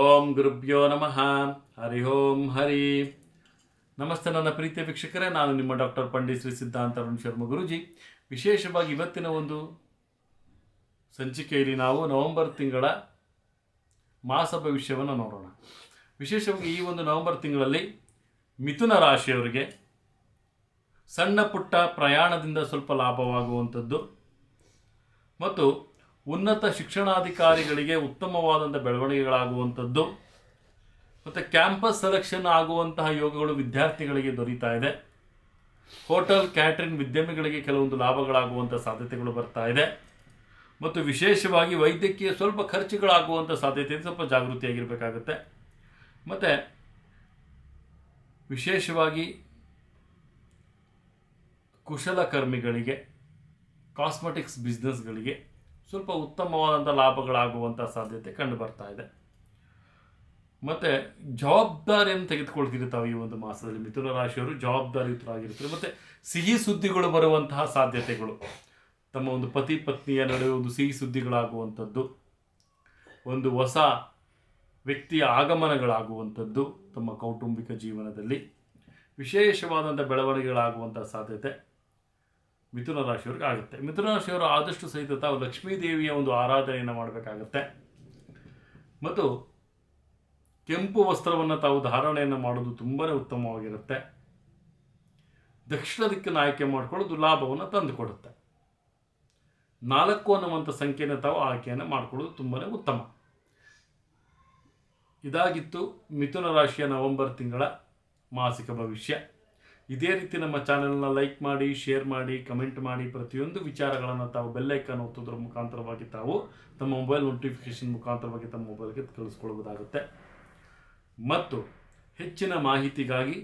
ಓಂ ಗುರುಭ್ಯೋ ನಮಃ. ಹರಿ ಓಂ ಹರಿ. ನಮಸ್ತೆ ನನ್ನ ಪ್ರೀತಿಯ ವೀಕ್ಷಕರೇ, ನಾನು ನಿಮ್ಮ ಡಾಕ್ಟರ್ ಪಂಡಿತ್ ಶ್ರೀ ಸಿದ್ಧಾಂತ ಅರುಣ್ ಶರ್ಮ ಗುರೂಜಿ. ವಿಶೇಷವಾಗಿ ಇವತ್ತಿನ ಒಂದು ಸಂಚಿಕೆಯಲ್ಲಿ ನಾವು ನವೆಂಬರ್ ತಿಂಗಳ ಮಾಸ ಭವಿಷ್ಯವನ್ನು ನೋಡೋಣ. ವಿಶೇಷವಾಗಿ ಈ ಒಂದು ನವೆಂಬರ್ ತಿಂಗಳಲ್ಲಿ ಮಿಥುನ ರಾಶಿಯವರಿಗೆ ಸಣ್ಣ ಪುಟ್ಟ ಪ್ರಯಾಣದಿಂದ ಸ್ವಲ್ಪ ಲಾಭವಾಗುವಂಥದ್ದು ಮತ್ತು ಉನ್ನತ ಶಿಕ್ಷಣಾಧಿಕಾರಿಗಳಿಗೆ ಉತ್ತಮವಾದಂಥ ಬೆಳವಣಿಗೆಗಳಾಗುವಂಥದ್ದು ಮತ್ತು ಕ್ಯಾಂಪಸ್ ಸೆಲೆಕ್ಷನ್ ಆಗುವಂತಹ ಯೋಗಗಳು ವಿದ್ಯಾರ್ಥಿಗಳಿಗೆ ದೊರೀತಾ ಇದೆ. ಹೋಟೆಲ್ ಕ್ಯಾಟ್ರಿಂಗ್ ಉದ್ಯಮಿಗಳಿಗೆ ಕೆಲವೊಂದು ಲಾಭಗಳಾಗುವಂಥ ಸಾಧ್ಯತೆಗಳು ಬರ್ತಾ ಇದೆ ಮತ್ತು ವಿಶೇಷವಾಗಿ ವೈದ್ಯಕೀಯ ಸ್ವಲ್ಪ ಖರ್ಚುಗಳಾಗುವಂಥ ಸಾಧ್ಯತೆ ಇದೆ. ಸ್ವಲ್ಪ ಜಾಗೃತಿಯಾಗಿರಬೇಕಾಗುತ್ತೆ. ಮತ್ತು ವಿಶೇಷವಾಗಿ ಕುಶಲಕರ್ಮಿಗಳಿಗೆ, ಕಾಸ್ಮೆಟಿಕ್ಸ್ ಬಿಸ್ನೆಸ್ಗಳಿಗೆ ಸ್ವಲ್ಪ ಉತ್ತಮವಾದಂಥ ಲಾಭಗಳಾಗುವಂಥ ಸಾಧ್ಯತೆ ಕಂಡು ಬರ್ತಾ ಇದೆ. ಮತ್ತು ಜವಾಬ್ದಾರಿಯನ್ನು ತೆಗೆದುಕೊಳ್ತಿರ್ತಾವೆ ಈ ಒಂದು ಮಾಸದಲ್ಲಿ ಮಿಥುನ ರಾಶಿಯವರು ಜವಾಬ್ದಾರಿಯುತರಾಗಿರ್ತಾರೆ. ಮತ್ತು ಸಿಹಿ ಸುದ್ದಿಗಳು ಬರುವಂತಹ ಸಾಧ್ಯತೆಗಳು, ತಮ್ಮ ಒಂದು ಪತಿ ಪತ್ನಿಯ ನಡುವೆ ಒಂದು ಸಿಹಿ ಸುದ್ದಿಗಳಾಗುವಂಥದ್ದು, ಒಂದು ಹೊಸ ವ್ಯಕ್ತಿಯ ಆಗಮನಗಳಾಗುವಂಥದ್ದು, ತಮ್ಮ ಕೌಟುಂಬಿಕ ಜೀವನದಲ್ಲಿ ವಿಶೇಷವಾದಂಥ ಬೆಳವಣಿಗೆಗಳಾಗುವಂಥ ಸಾಧ್ಯತೆ ಮಿಥುನ ರಾಶಿಯವ್ರಿಗೆ ಆಗುತ್ತೆ. ಮಿಥುನ ರಾಶಿಯವರು ಆದಷ್ಟು ಸಹಿತ ತಾವು ಲಕ್ಷ್ಮೀ ದೇವಿಯ ಒಂದು ಆರಾಧನೆಯನ್ನು ಮಾಡಬೇಕಾಗತ್ತೆ ಮತ್ತು ಕೆಂಪು ವಸ್ತ್ರವನ್ನು ತಾವು ಧಾರಣೆಯನ್ನು ಮಾಡೋದು ತುಂಬಾ ಉತ್ತಮವಾಗಿರುತ್ತೆ. ದಕ್ಷಿಣ ದಿಕ್ಕನ್ನು ಆಯ್ಕೆ ಮಾಡಿಕೊಳ್ಳೋದು ಲಾಭವನ್ನು ತಂದುಕೊಡುತ್ತೆ. 4 ಅನ್ನುವಂಥ ಸಂಖ್ಯೆಯನ್ನು ತಾವು ಆಯ್ಕೆಯನ್ನು ಮಾಡಿಕೊಳ್ಳೋದು ತುಂಬಾ ಉತ್ತಮ. ಇದಾಗಿತ್ತು ಮಿಥುನ ರಾಶಿಯ ನವೆಂಬರ್ ತಿಂಗಳ ಮಾಸಿಕ ಭವಿಷ್ಯ. ಇದೇ ರೀತಿ ನಮ್ಮ ಚಾನೆಲ್ನ ಲೈಕ್ ಮಾಡಿ, ಶೇರ್ ಮಾಡಿ, ಕಮೆಂಟ್ ಮಾಡಿ. ಪ್ರತಿಯೊಂದು ವಿಚಾರಗಳನ್ನು ತಾವು ಬೆಲ್ಲೈಕನ್ ಒತ್ತೋದ್ರ ಮುಖಾಂತರವಾಗಿ ತಾವು ತಮ್ಮ ಮೊಬೈಲ್ ನೋಟಿಫಿಕೇಶನ್ ಮುಖಾಂತರವಾಗಿ ತಮ್ಮ ಮೊಬೈಲ್ಗೆ ಕಳಿಸ್ಕೊಳ್ಳಬಹುದಾಗುತ್ತೆ. ಮತ್ತು ಹೆಚ್ಚಿನ ಮಾಹಿತಿಗಾಗಿ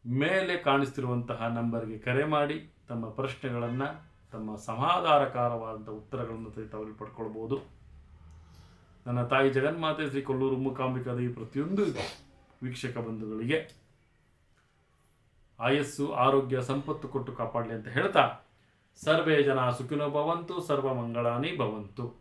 ಮೇಲೆ ಕಾಣಿಸ್ತಿರುವಂತಹ ನಂಬರ್ಗೆ ಕರೆ ಮಾಡಿ ತಮ್ಮ ಪ್ರಶ್ನೆಗಳನ್ನು, ತಮ್ಮ ಸಮಾಧಾನಕಾರವಾದಂಥ ಉತ್ತರಗಳನ್ನು ತಾವು ಪಡ್ಕೊಳ್ಬೋದು. ನನ್ನ ತಾಯಿ ಜಗನ್ಮಾತೆ ಶ್ರೀ ಕೊಲ್ಲೂರು ಮೂಕಾಂಬಿಕಾದ ಈ ಪ್ರತಿಯೊಂದು ವೀಕ್ಷಕ ಬಂಧುಗಳಿಗೆ ಆಯಸ್ಸು, ಆರೋಗ್ಯ, ಸಂಪತ್ತು ಕೊಟ್ಟು ಕಾಪಾಡಲಿ ಅಂತ ಹೇಳ್ತಾ, ಸರ್ವೇ ಜನ ಸುಖಿನೋ ಭವಂತು, ಸರ್ವ ಮಂಗಳಾನಿ ಭವಂತು.